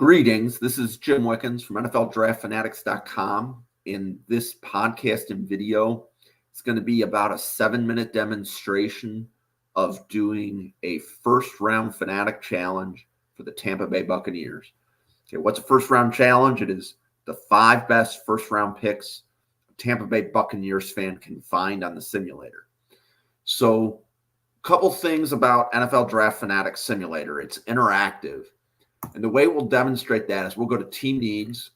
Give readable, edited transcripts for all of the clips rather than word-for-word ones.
Greetings. This is Jim Wickens from NFLDraftFanatics.com. In this podcast and video, it's going to be about a 7-minute demonstration of doing a first-round Fanatic challenge for the Tampa Bay Buccaneers. Okay, what's a first-round challenge? It is the 5 best first-round picks a Tampa Bay Buccaneers fan can find on the simulator. So, a couple things about NFL Draft Fanatics Simulator. It's interactive. And the way we'll demonstrate that is we'll go to Team Needs.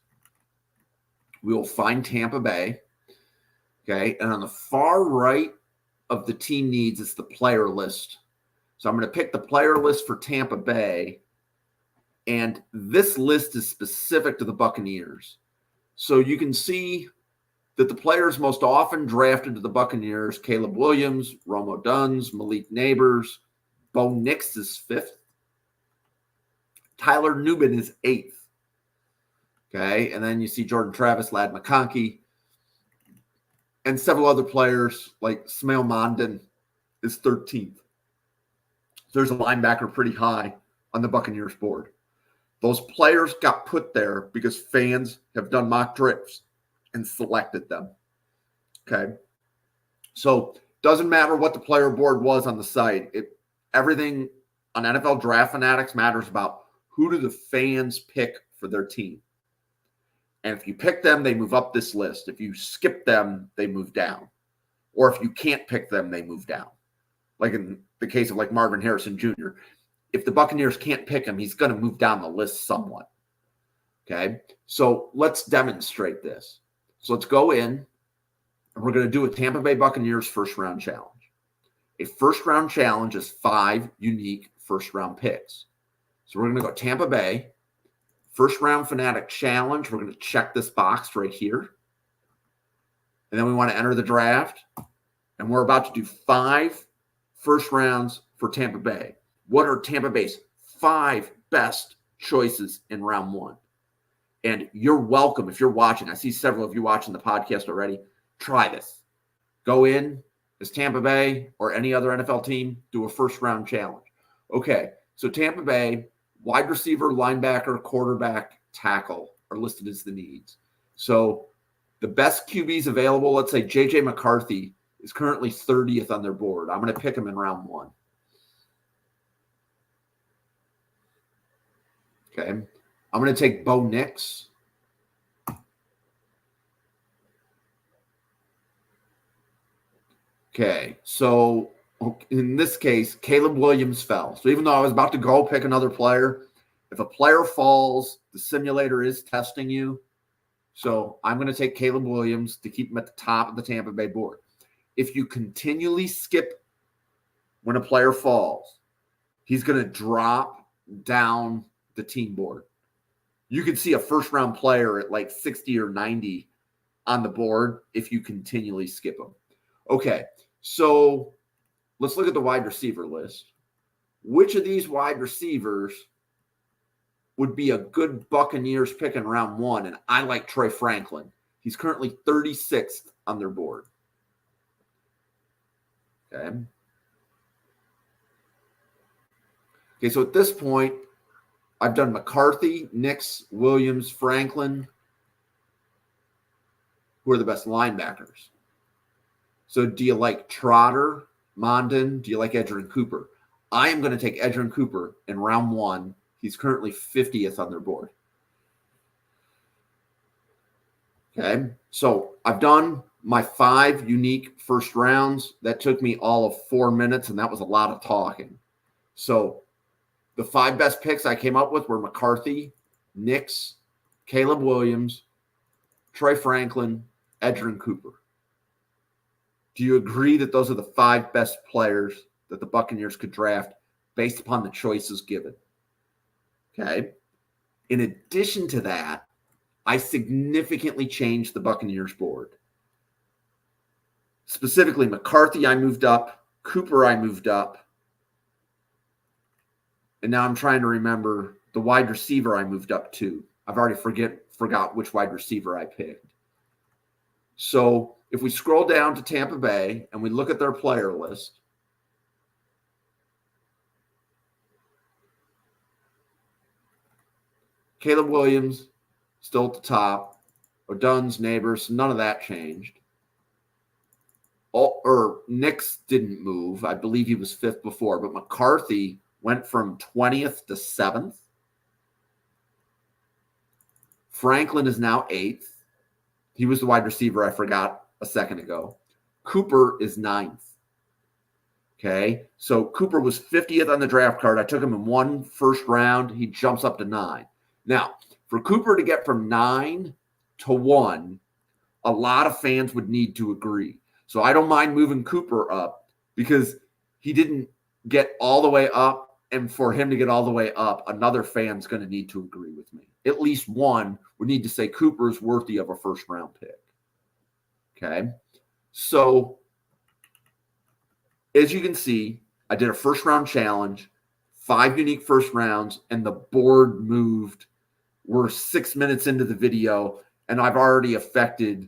We will find Tampa Bay. Okay. And on the far right of the Team Needs, it's the player list. So I'm going to pick the player list for Tampa Bay. And this list is specific to the Buccaneers. So you can see that the players most often drafted to the Buccaneers: Caleb Williams, Rome Odunze, Malik Neighbors, Bo Nix is 5th. Tyler Nubin is 8th. Okay. And then you see Jordan Travis, Ladd McConkey, and several other players like Smail Mondon is 13th. There's a linebacker pretty high on the Buccaneers board. Those players got put there because fans have done mock drafts and selected them. Okay. So doesn't matter what the player board was on the site. Everything on NFL Draft Fanatics matters about who do the fans pick for their team. And if you pick them, they move up this list. If you skip them, they move down. Or if you can't pick them, they move down. Like in the case of like Marvin Harrison Jr. If the Buccaneers can't pick him, he's going to move down the list somewhat. Okay, so let's demonstrate this. So let's go in, and we're going to do a Tampa Bay Buccaneers first-round challenge. A first-round challenge is 5 unique first-round picks. So we're going to go Tampa Bay, first-round Fanatic challenge. We're going to check this box right here. And then we want to enter the draft. And we're about to do 5 first rounds for Tampa Bay. What are Tampa Bay's 5 best choices in round 1? And you're welcome if you're watching. I see several of you watching the podcast already. Try this. Go in as Tampa Bay or any other NFL team, do a first-round challenge. Okay, so Tampa Bay, wide receiver, linebacker, quarterback, tackle are listed as the needs. So the best QBs available, let's say J.J. McCarthy is currently 30th on their board. I'm going to pick him in round 1. Okay. I'm going to take Bo Nix. Okay. So in this case, Caleb Williams fell. So even though I was about to go pick another player, if a player falls, the simulator is testing you. So I'm going to take Caleb Williams to keep him at the top of the Tampa Bay board. If you continually skip when a player falls, he's going to drop down the team board. You could see a first-round player at like 60 or 90 on the board if you continually skip him. Okay, so let's look at the wide receiver list. Which of these wide receivers would be a good Buccaneers pick in round 1? And I like Troy Franklin. He's currently 36th on their board. Okay. Okay, so at this point, I've done McCarthy, Nix, Williams, Franklin. Who are the best linebackers? So do you like Trotter, Mondon? Do you like Edgerrin Cooper? I am going to take Edgerrin Cooper in round 1. He's currently 50th on their board. Okay, so I've done my 5 unique first rounds. That took me all of 4 minutes, and that was a lot of talking. So the 5 best picks I came up with were McCarthy, Nix, Caleb Williams, Troy Franklin, Edgerrin Cooper. Do you agree that those are the 5 best players that the Buccaneers could draft based upon the choices given? Okay. In addition to that, I significantly changed the Buccaneers board. Specifically, McCarthy, I moved up. Cooper, I moved up. And now I'm trying to remember the wide receiver I moved up to. I've already forgot which wide receiver I picked. So if we scroll down to Tampa Bay and we look at their player list, Caleb Williams, still at the top. O'Dunn's, Neighbors, none of that changed. Nix didn't move. I believe he was 5th before, but McCarthy went from 20th to 7th. Franklin is now 8th. He was the wide receiver I forgot a second ago. Cooper is 9th. Okay, so Cooper was 50th on the draft card. I took him in 1 first round. He jumps up to 9. Now, for Cooper to get from 9 to 1, a lot of fans would need to agree. So I don't mind moving Cooper up because he didn't get all the way up. And for him to get all the way up, another fan's going to need to agree with me. At least one would need to say Cooper is worthy of a first-round pick. Okay, so as you can see, I did a first-round challenge, 5 unique first rounds, and the board moved. We're 6 minutes into the video, and I've already affected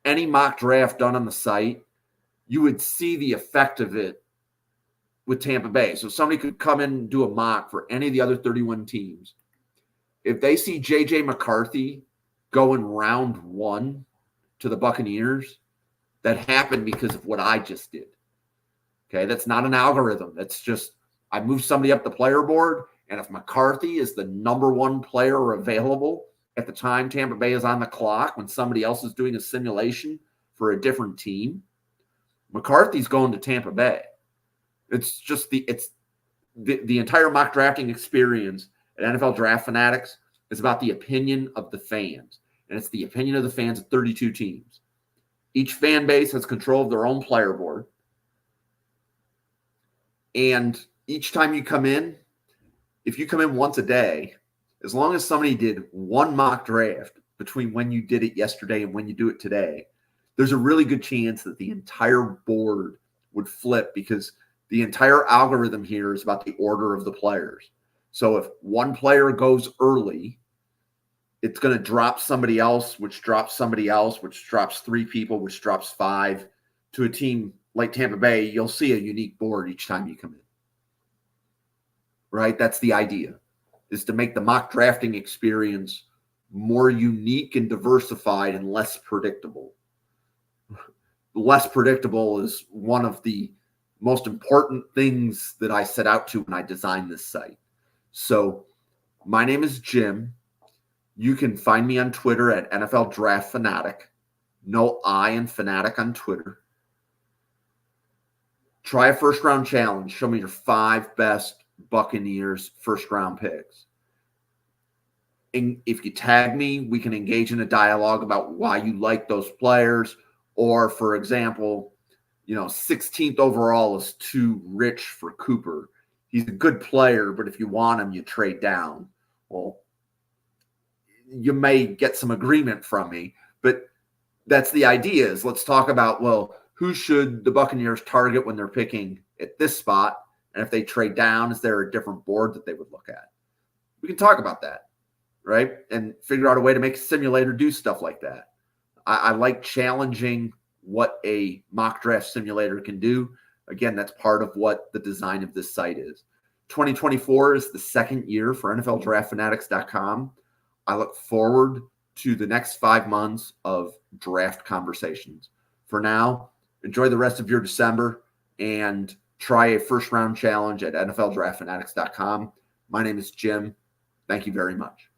any mock draft done on the site. You would see the effect of it with Tampa Bay. So somebody could come in and do a mock for any of the other 31 teams. If they see J.J. McCarthy going round 1 to the Buccaneers, that happened because of what I just did. Okay, that's not an algorithm. That's just I moved somebody up the player board, and if McCarthy is the number 1 player available at the time Tampa Bay is on the clock when somebody else is doing a simulation for a different team, McCarthy's going to Tampa Bay. It's just the entire mock drafting experience at NFL Draft Fanatics is about the opinion of the fans, and it's the opinion of the fans of 32 teams. Each fan base has control of their own player board. And each time you come in, if you come in once a day, as long as somebody did 1 mock draft between when you did it yesterday and when you do it today, there's a really good chance that the entire board would flip because the entire algorithm here is about the order of the players. So if one player goes early, it's going to drop somebody else, which drops somebody else, which drops 3 people, which drops 5 to a team like Tampa Bay. You'll see a unique board each time you come in. Right? That's the idea, is to make the mock drafting experience more unique and diversified and less predictable. Less predictable is one of the most important things that I set out to when I designed this site. So my name is Jim. You can find me on Twitter at NFL Draft Fanatic. No I in Fanatic on Twitter. Try a first-round challenge. Show me your 5 best Buccaneers first-round picks. And if you tag me, we can engage in a dialogue about why you like those players. Or, for example, 16th overall is too rich for Cooper. He's a good player, but if you want him, you trade down. Well, you may get some agreement from me, but that's the idea is let's talk about, well, who should the Buccaneers target when they're picking at this spot? And if they trade down, is there a different board that they would look at? We can talk about that, right? And figure out a way to make a simulator do stuff like that. I like challenging what a mock draft simulator can do. Again, that's part of what the design of this site is. 2024 is the second year for NFLDraftFanatics.com. I look forward to the next 5 months of draft conversations. For now, enjoy the rest of your December and try a first-round challenge at NFLDraftFanatics.com. My name is Jim. Thank you very much.